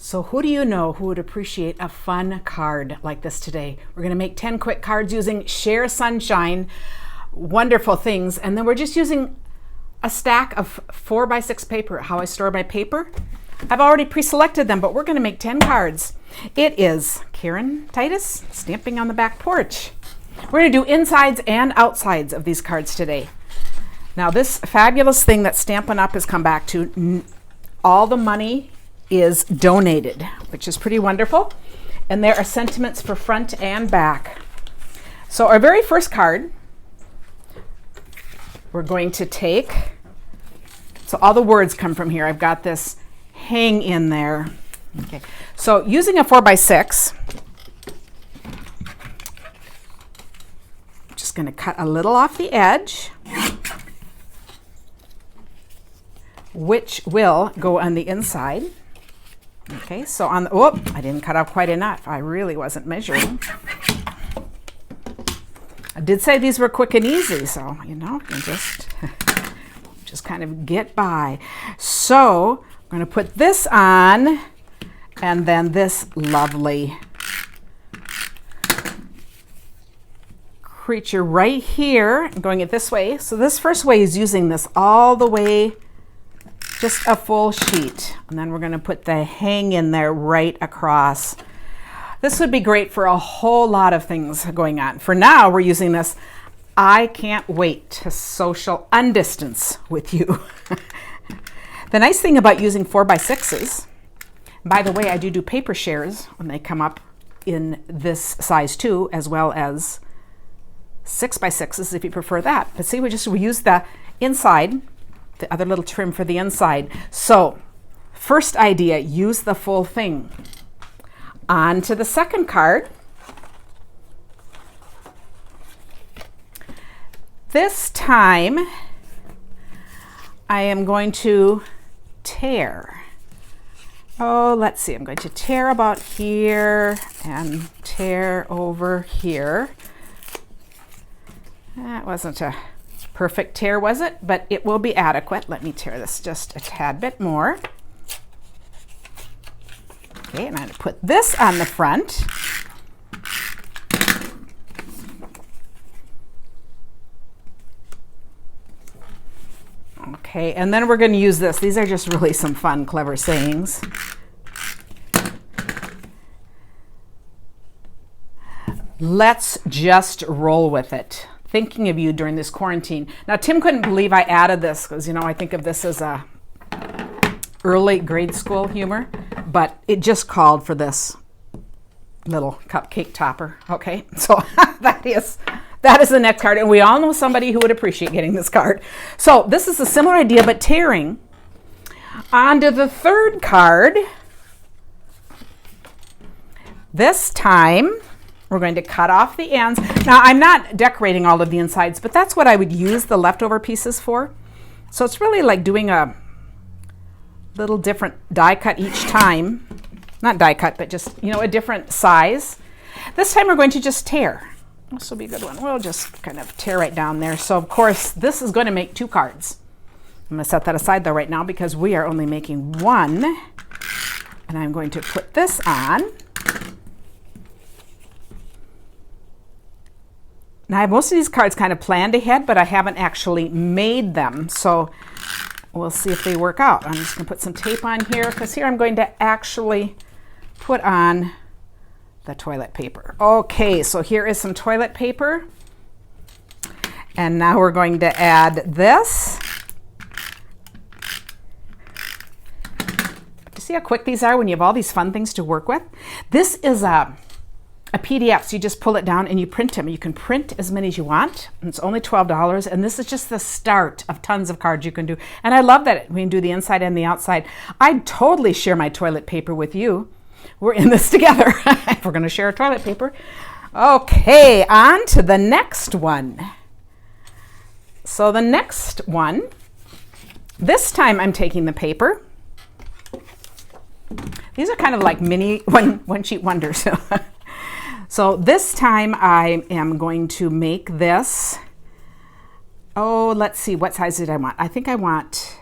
So who do you know who would appreciate a fun card like this today? We're going to make 10 quick cards using Share Sunshine, wonderful things, and then we're just using a stack of 4x6 paper. How I store my paper? I've already pre-selected them, but we're going to make 10 cards. It is Karen Titus stamping on the back porch. We're going to do insides and outsides of these cards today. Now this fabulous thing that Stampin' Up! Has come back to, all the money is donated, which is pretty wonderful. And there are sentiments for front and back. So our very first card, we're going to take, so all the words come from here. I've got this hang in there. Okay, so using a 4x6, I'm just going to cut a little off the edge, which will go on the inside. Okay, so on the, oh, I didn't cut out quite enough. I really wasn't measuring. I did say these were quick and easy, so, you know, you just kind of get by. So I'm going to put this on, and then this lovely creature right here. I'm going it this way. So this first way is using this all the way, just a full sheet. And then we're going to put the hang in there right across. This would be great for a whole lot of things going on. For now, we're using this. I can't wait to social undistance with you. The nice thing about using 4x6s, by the way, I do paper shares when they come up in this size too, as well as 6x6s if you prefer that. But see, we use the inside, the other little trim for the inside. So first idea, use the full thing. On to the second card. This time I am going to tear. Oh, let's see, I'm going to tear about here and tear over here. That wasn't a perfect tear, was it? But it will be adequate. Let me tear this just a tad bit more. Okay, and I'm going to put this on the front. Okay, and then we're going to use this. These are just really some fun, clever sayings. Let's just roll with it. Thinking of you during this quarantine. Now, Tim couldn't believe I added this because, you know, I think of this as a early grade school humor, but it just called for this little cupcake topper. Okay, so that is the next card, and we all know somebody who would appreciate getting this card. So this is a similar idea, but tearing. On to the third card. This time, we're going to cut off the ends. Now, I'm not decorating all of the insides, but that's what I would use the leftover pieces for. So it's really like doing a little different die cut each time. Not die cut, but just, you know, a different size. This time we're going to just tear. This will be a good one. We'll just kind of tear right down there. So, of course, this is going to make 2 cards. I'm going to set that aside, though, right now because we are only making 1. And I'm going to put this on. Now, I have most of these cards kind of planned ahead, but I haven't actually made them. So we'll see if they work out. I'm just going to put some tape on here because here I'm going to actually put on the toilet paper. Okay, so here is some toilet paper. And now we're going to add this. Do you see how quick these are when you have all these fun things to work with? This is a PDF, so you just pull it down and you print them. You can print as many as you want. It's only $12, and this is just the start of tons of cards you can do. And I love that we can do the inside and the outside. I'd totally share my toilet paper with you. We're in this together. We're going to share toilet paper. Okay, on to the next one. So the next one, this time I'm taking the paper. These are kind of like mini one-sheet wonders. So this time I am going to make this, oh, let's see, what size did I want? I think I want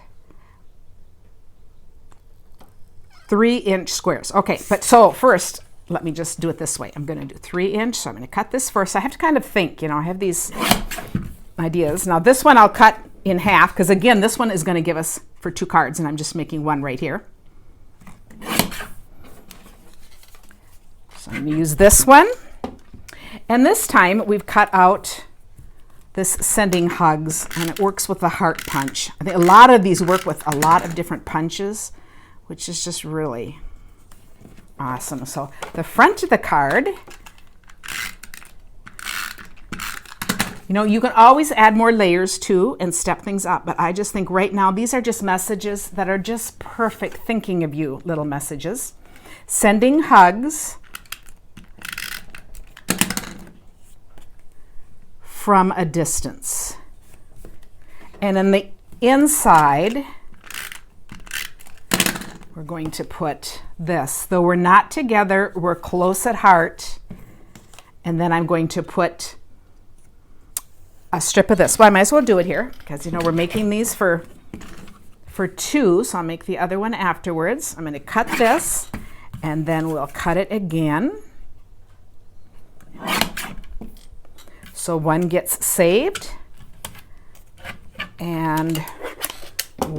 3-inch squares. Okay, but so first, let me just do it this way. I'm going to do 3-inch, so I'm going to cut this first. I have to kind of think, you know, I have these ideas. Now this one I'll cut in half, because again, this one is going to give us for 2 cards, and I'm just making one right here. So I'm going to use this one. And this time we've cut out this sending hugs, and it works with the heart punch. I think a lot of these work with a lot of different punches, which is just really awesome. So the front of the card, you know, you can always add more layers too and step things up, but I just think right now these are just messages that are just perfect thinking of you little messages. Sending hugs from a distance. And in the inside, we're going to put this. Though we're not together, we're close at heart. And then I'm going to put a strip of this. Well, I might as well do it here because, you know, we're making these for 2, so I'll make the other one afterwards. I'm going to cut this, and then we'll cut it again. So one gets saved, and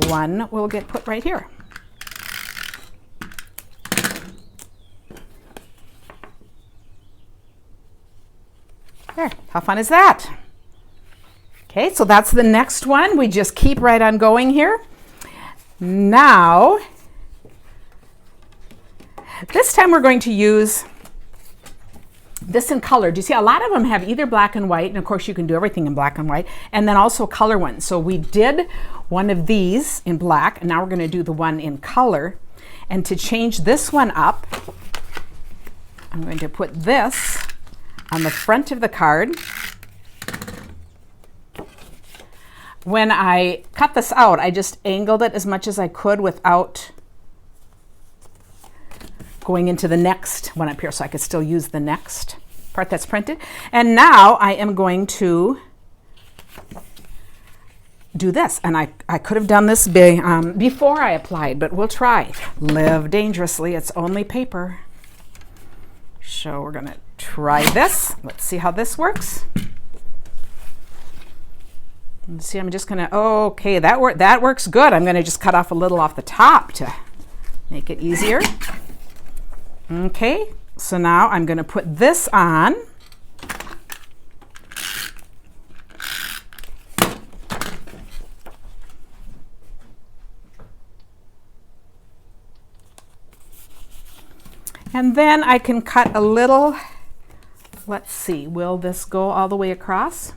one will get put right here. There, how fun is that? Okay, so that's the next one. We just keep right on going here. Now, this time we're going to use this in color. Do you see a lot of them have either black and white, and of course you can do everything in black and white, and then also color ones. So we did one of these in black, and now we're going to do the one in color. And to change this one up, I'm going to put this on the front of the card. When I cut this out, I just angled it as much as I could without going into the next one up here, so I could still use the next part that's printed. And now I am going to do this. And I could have done this before I applied, but we'll try. Live dangerously, it's only paper. So we're gonna try this. Let's see how this works. Let's see, I'm just gonna, okay, that works good. I'm gonna just cut off a little off the top to make it easier. Okay, so now I'm going to put this on. And then I can cut a little, let's see, will this go all the way across?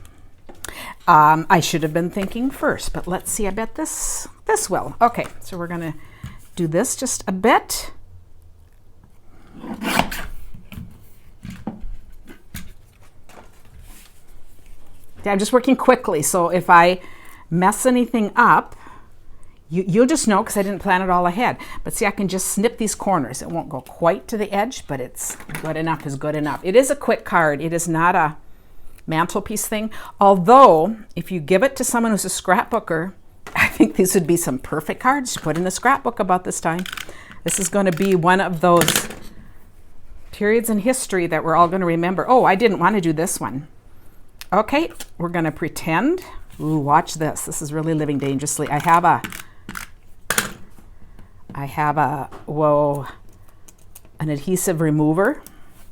I should have been thinking first, but let's see, I bet this will. Okay, so we're going to do this just a bit. I'm just working quickly, so if I mess anything up, you'll just know because I didn't plan it all ahead. But see, I can just snip these corners. It won't go quite to the edge, but it's good enough is good enough. It is a quick card. It is not a mantelpiece thing. Although, if you give it to someone who's a scrapbooker, I think these would be some perfect cards to put in the scrapbook about this time. This is going to be one of those periods in history that we're all going to remember. Oh, I didn't want to do this one. Okay, we're going to pretend. Ooh, watch this. This is really living dangerously. I have an adhesive remover.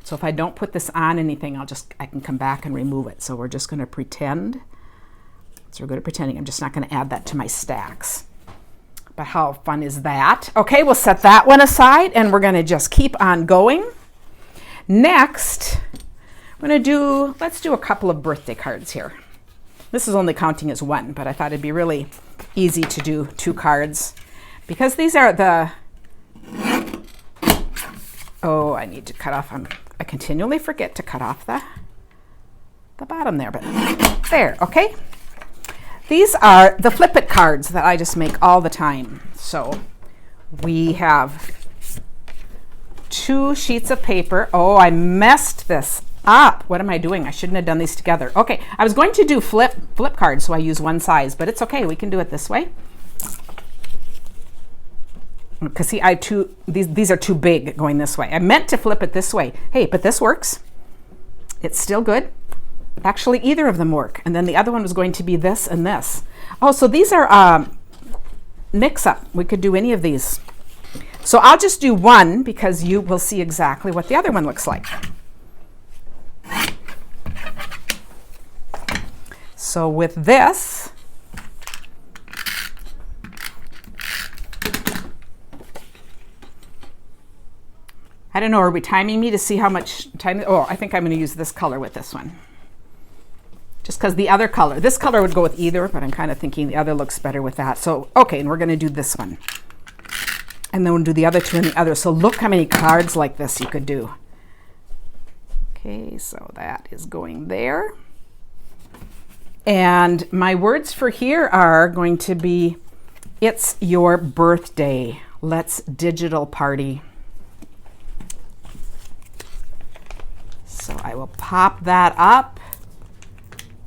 So if I don't put this on anything, I can come back and remove it. So we're just going to pretend. So we're good at pretending. I'm just not going to add that to my stacks. But how fun is that? Okay, we'll set that one aside, and we're going to just keep on going. Next, let's do a couple of birthday cards here. This is only counting as one, but I thought it'd be really easy to do 2 cards because these are oh, I need to cut off. I continually forget to cut off the bottom there, but there, okay. These are the flip it cards that I just make all the time. So we have 2 sheets of paper. Oh, I messed this up. What am I doing? I shouldn't have done these together. Okay, I was going to do flip cards, so I use one size, but it's okay. We can do it this way. because see, I have two, these are too big going this way. I meant to flip it this way. Hey, but this works. It's still good. Actually, either of them work. And then the other one was going to be this and this. Oh, so these are mix up. We could do any of these. So I'll just do one because you will see exactly what the other one looks like. So with this, I don't know, are we timing me to see how much time? Oh, I think I'm going to use this color with this one. Just because the other color, this color would go with either, but I'm kind of thinking the other looks better with that. So, okay, and we're going to do this one. And then we'll do the other two and the other. So look how many cards like this you could do. Okay, so that is going there. And my words for here are going to be, it's your birthday. Let's digital party. So I will pop that up.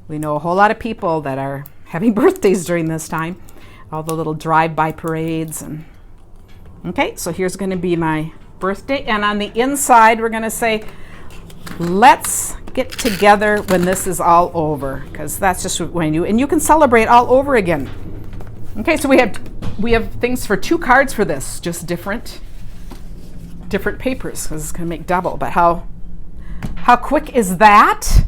We know a whole lot of people that are having birthdays during this time. All the little drive-by parades. And okay, so here's going to be my birthday. And on the inside, we're going to say, let's get together when this is all over. Because that's just what we do. And you can celebrate all over again. Okay, so we have things for 2 cards for this. Just different papers. Because it's going to make double. But how quick is that?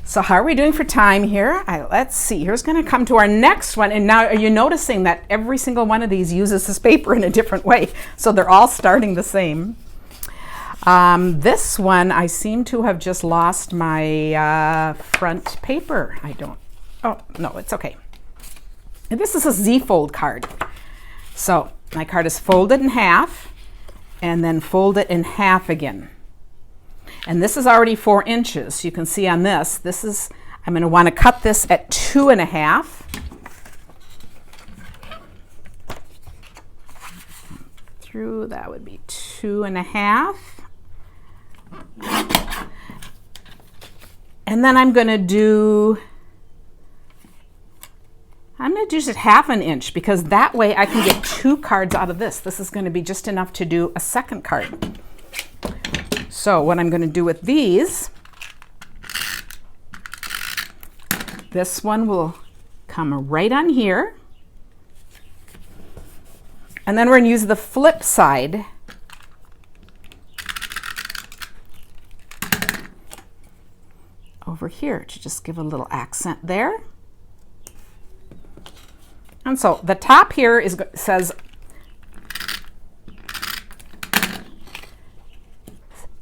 So how are we doing for time here? Let's see. Here's going to come to our next one. And now are you noticing that every single one of these uses this paper in a different way? So they're all starting the same. This one, I seem to have just lost my front paper. Oh, no, it's okay. And this is a Z-fold card. So my card is folded in half and then fold it in half again. And this is already 4 inches. You can see on this, I'm going to want to cut this at 2.5. Through, that would be 2.5. And then I'm going to do just 1/2 inch because that way I can get 2 cards out of this. This is going to be just enough to do a second card. So what I'm going to do with these, this one will come right on here. And then we're going to use the flip side over here to just give a little accent there. And so the top here says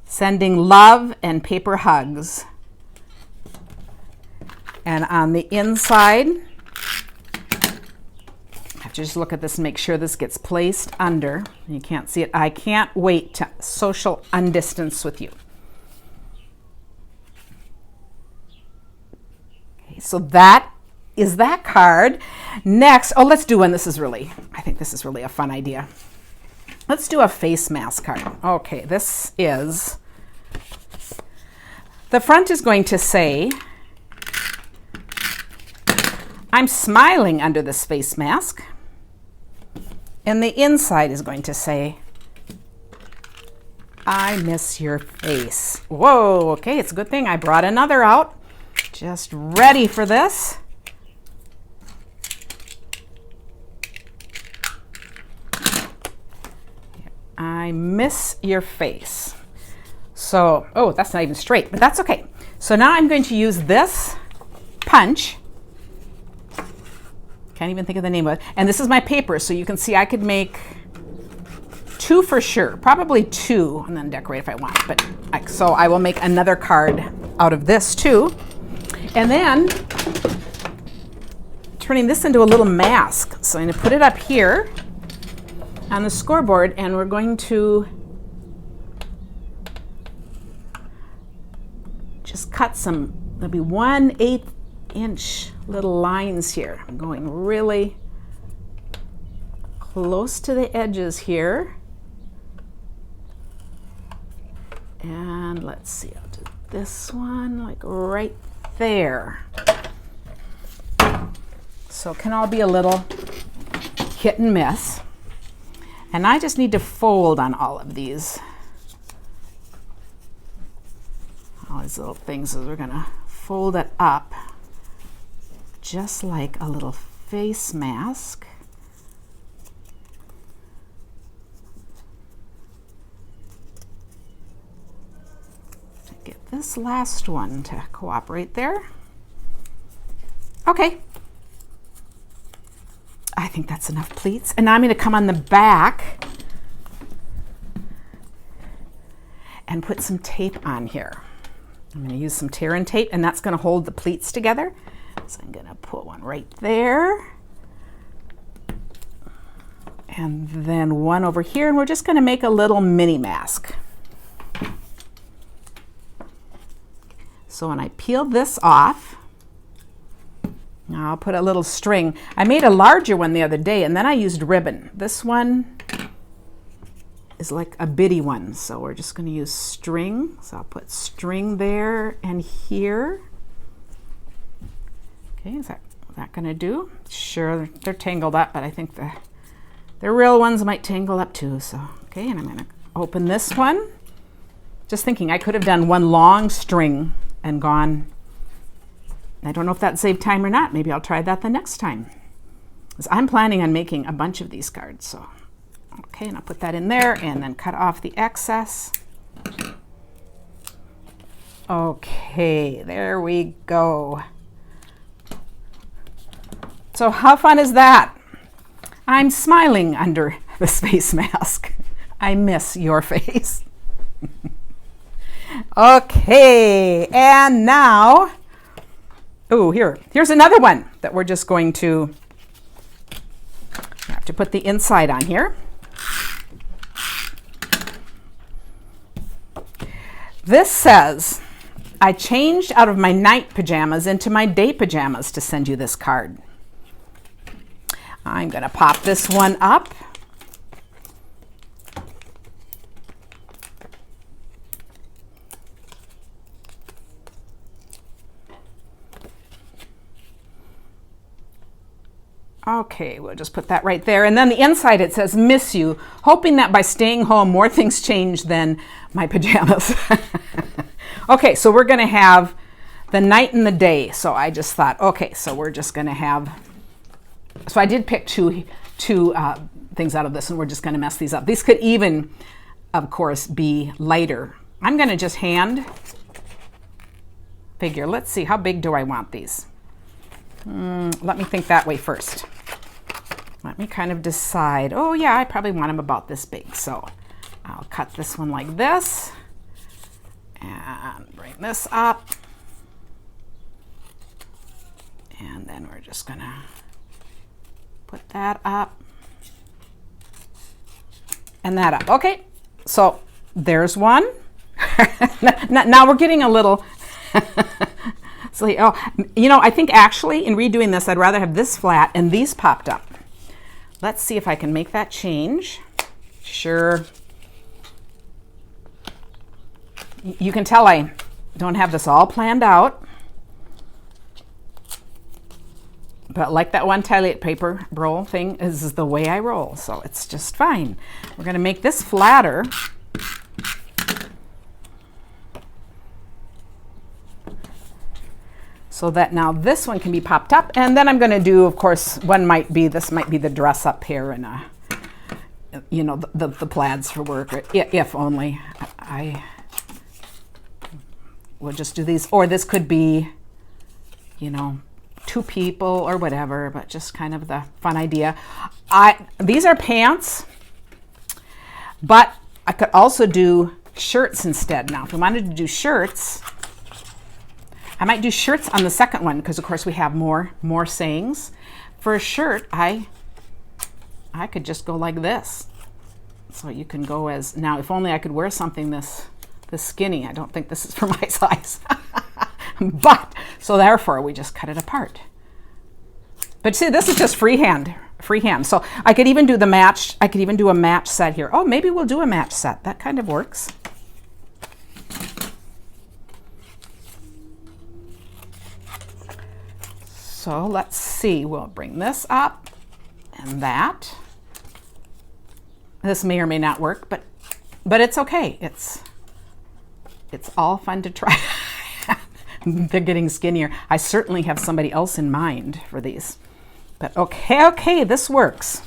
sending love and paper hugs. And on the inside, I have to just look at this and make sure this gets placed under. You can't see it. I can't wait to social undistance with you. Okay, so that is that card. Next, let's do one. I think this is really a fun idea. Let's do a face mask card. Okay, this is, the front is going to say, I'm smiling under this face mask. And the inside is going to say, I miss your face. Whoa, okay, it's a good thing I brought another out. Just ready for this. I miss your face. So, oh, that's not even straight, but that's okay. So now I'm going to use this punch. Can't even think of the name of it. And this is my paper, so you can see I could make 2 for sure, probably 2, and then decorate if I want. But so I will make another card out of this too. And then turning this into a little mask. So I'm going to put it up here on the scoreboard, and we're going to just cut some, there'll be 1/8 inch little lines here. I'm going really close to the edges here. And let's see, I'll do this one like right there. So it can all be a little hit and miss. And I just need to fold on all of these. All these little things, so we're gonna fold it up just like a little face mask. To get this last one to cooperate there. Okay. I think that's enough pleats. And now I'm going to come on the back and put some tape on here. I'm going to use some tear and tape, and that's going to hold the pleats together. So I'm going to put one right there. And then one over here, and we're just going to make a little mini mask. So when I peel this off, I'll put a little string. I made a larger one the other day, and then I used ribbon. This one is like a bitty one, so we're just going to use string. So I'll put string there and here. Okay, is that going to do? Sure, they're tangled up, but I think the real ones might tangle up too. So, okay, and I'm going to open this one. Just thinking I could have done one long string and gone. I don't know if that saved time or not. Maybe I'll try that the next time. 'Cause I'm planning on making a bunch of these cards. So, okay, and I'll put that in there and then cut off the excess. Okay, there we go. So how fun is that? I'm smiling under this face mask. I miss your face. Okay, and now, oh, here's another one that we're just going to have to put the inside on here. This says, I changed out of my night pajamas into my day pajamas to send you this card. I'm going to pop this one up. Okay, we'll just put that right there. And then the inside it says, miss you, hoping that by staying home more things change than my pajamas. Okay, so we're going to have the night and the day. So I just thought, okay, so we're just going to have, so I did pick two things out of this, and we're just going to mess these up. These could even, of course, be lighter. I'm going to just hand figure. Let's see, how big do I want these? Let me think that way first. Let me kind of decide. Oh yeah, I probably want them about this big. So I'll cut this one like this and bring this up. And then we're just gonna put that up and that up. Okay, so there's one. Now we're getting a little so, oh, you know, I think actually in redoing this, I'd rather have this flat and these popped up. Let's see if I can make that change. Sure. You can tell I don't have this all planned out. But like that one toilet paper roll thing is the way I roll, so it's just fine. We're going to make this flatter. So that now this one can be popped up, and then I'm going to do, of course, this might be the dress up here, and you know, the plaids for work, if only. I will just do these, or this could be, you know, 2 people or whatever, but just kind of the fun idea. These are pants, but I could also do shirts instead. Now, if we wanted to do shirts, I might do shirts on the second one because, of course, we have more sayings. For a shirt, I could just go like this. So you can go as, now if only I could wear something this skinny. I don't think this is for my size. But, so therefore, we just cut it apart. But see, this is just freehand. So I could even do a match set here. Oh, maybe we'll do a match set. That kind of works. So let's see, we'll bring this up and that. This may or may not work, but it's okay. It's all fun to try. They're getting skinnier. I certainly have somebody else in mind for these. But okay, this works.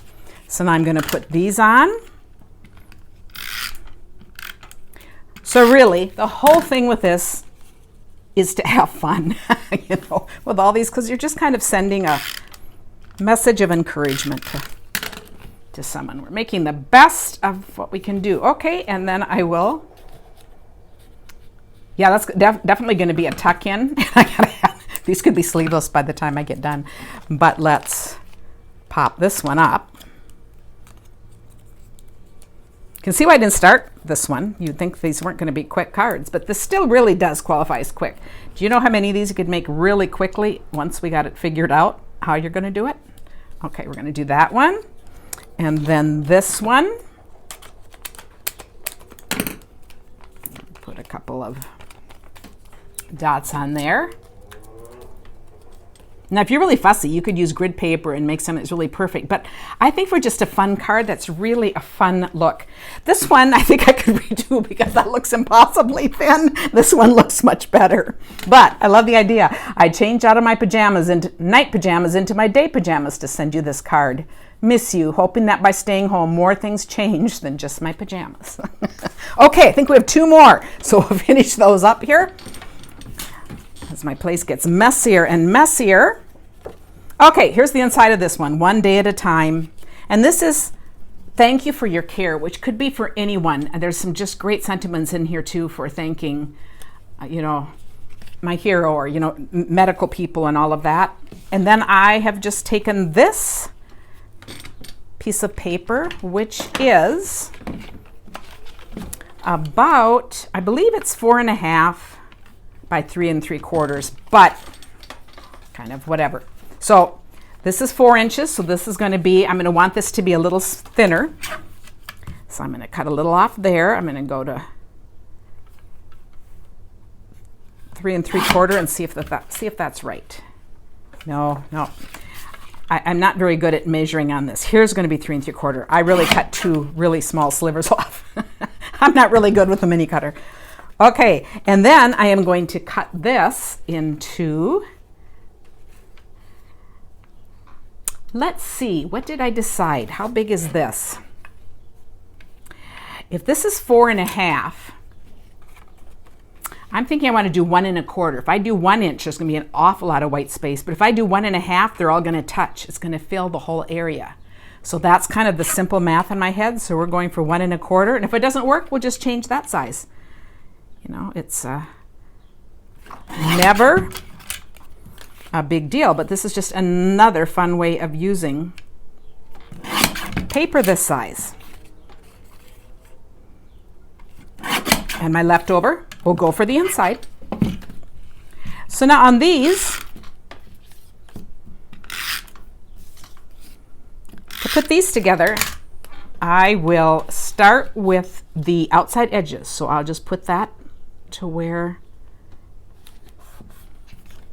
So now I'm going to put these on. So really, the whole thing with this is to have fun, you know, with all these, because you're just kind of sending a message of encouragement to someone. We're making the best of what we can do. Okay, and then I will, yeah, that's definitely going to be a tuck-in. These could be sleeveless by the time I get done, but let's pop this one up. You can see why I didn't start this one. You'd think these weren't going to be quick cards, but this still really does qualify as quick. Do you know how many of these you could make really quickly once we got it figured out how you're going to do it? Okay, we're going to do that one. And then this one. Put a couple of dots on there. Now, if you're really fussy, you could use grid paper and make something that's really perfect. But I think for just a fun card, that's really a fun look. This one, I think I could redo because that looks impossibly thin. This one looks much better. But I love the idea. I changed out of my pajamas into night pajamas into my day pajamas to send you this card. Miss you, hoping that by staying home, more things change than just my pajamas. Okay, I think we have 2 more. So we'll finish those up here as my place gets messier and messier. Okay, here's the inside of this one day at a time. And this is thank you for your care, which could be for anyone. And there's some just great sentiments in here too for thanking, you know, my hero or, you know, medical people and all of that. And then I have just taken this piece of paper, which is about, I believe it's 4.5 by 3 3/4, but kind of whatever. So this is 4 inches. So this is going to be, I'm going to want this to be a little thinner. So I'm going to cut a little off there. I'm going to go to 3 3/4 and see if that's right. No. I'm not very good at measuring on this. Here's going to be 3 3/4. I really cut 2 really small slivers off. I'm not really good with a mini cutter. Okay, and then I am going to cut this into, let's see, what did I decide? How big is this? If this is 4.5, I'm thinking I want to do 1 1/4. If I do 1 inch, there's going to be an awful lot of white space. But if I do 1.5, they're all going to touch. It's going to fill the whole area. So that's kind of the simple math in my head. So we're going for 1 1/4. And if it doesn't work, we'll just change that size. You know, it's never a big deal. But this is just another fun way of using paper this size. And my leftover will go for the inside. So now on these, to put these together, I will start with the outside edges. So I'll just put that to where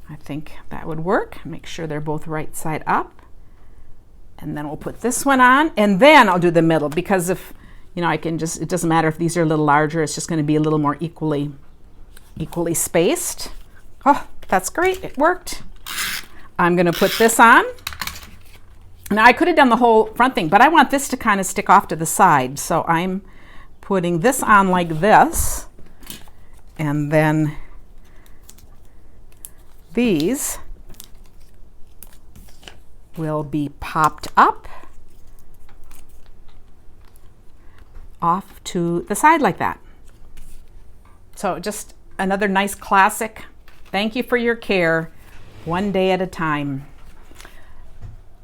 I think that would work. Make sure they're both right side up. And then we'll put this one on, and then I'll do the middle, because if, you know, I can just, it doesn't matter if these are a little larger, it's just going to be a little more equally spaced. Oh, that's great, it worked. I'm going to put this on. Now I could have done the whole front thing, but I want this to kind of stick off to the side. So I'm putting this on like this, and then these will be popped up off to the side like that. So just another nice classic. Thank you for your care, 1 day at a time.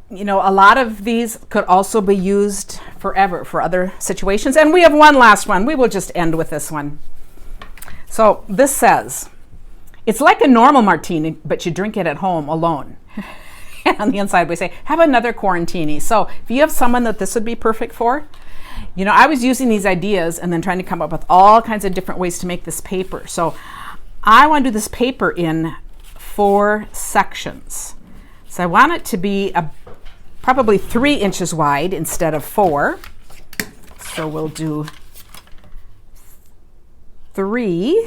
You know, a lot of these could also be used forever for other situations. And we have one last one. We will just end with this one. So this says, it's like a normal martini, but you drink it at home alone. And on the inside we say, have another quarantini. So if you have someone that this would be perfect for, you know, I was using these ideas and then trying to come up with all kinds of different ways to make this paper. So I want to do this paper in 4 sections. So I want it to be probably 3 inches wide instead of 4. So we'll do 3.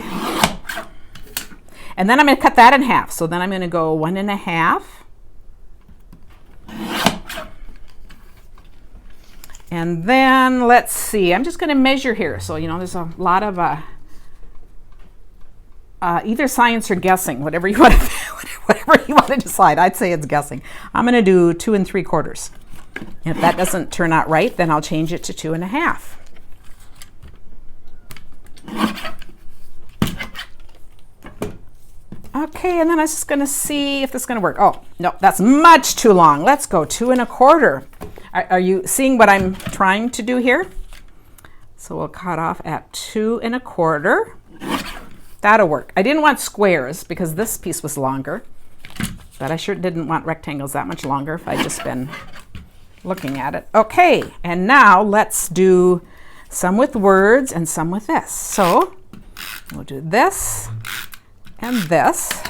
And then I'm going to cut that in half. So then I'm going to go 1 1/2. And then let's see, I'm just going to measure here. So, you know, there's a lot of either science or guessing, whatever you want to decide. I'd say it's guessing. I'm going to do 2 3/4. If that doesn't turn out right, then I'll change it to 2 1/2. Okay, and then I was just going to see if this is going to work. Oh, no, that's much too long. Let's go 2 1/4. Are you seeing what I'm trying to do here? So we'll cut off at 2 1/4. That'll work. I didn't want squares because this piece was longer, but I sure didn't want rectangles that much longer if I'd just been looking at it. Okay, and now let's do some with words and some with this. So we'll do this and this.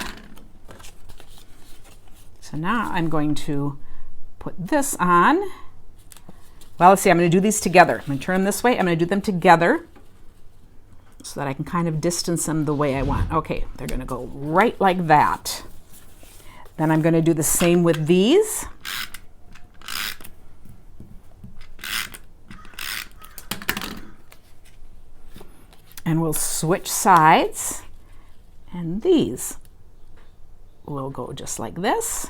So now I'm going to put this on. Well, let's see, I'm going to do these together. I'm going to turn them this way. I'm going to do them together so that I can kind of distance them the way I want. Okay, they're going to go right like that. Then I'm going to do the same with these. And we'll switch sides. And these will go just like this.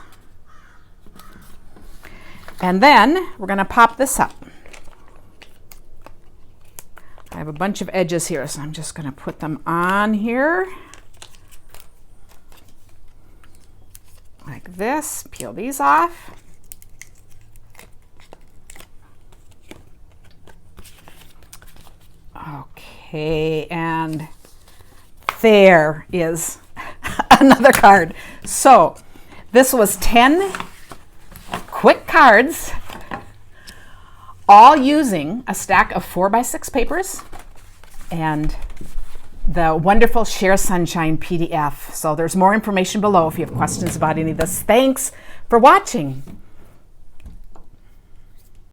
And then we're going to pop this up. I have a bunch of edges here, so I'm just going to put them on here. Like this. Peel these off. Okay, and there is another card. So this was 10 quick cards, all using a stack of 4x6 papers and the wonderful Share Sunshine PDF. So there's more information below if you have questions about any of this. Thanks for watching.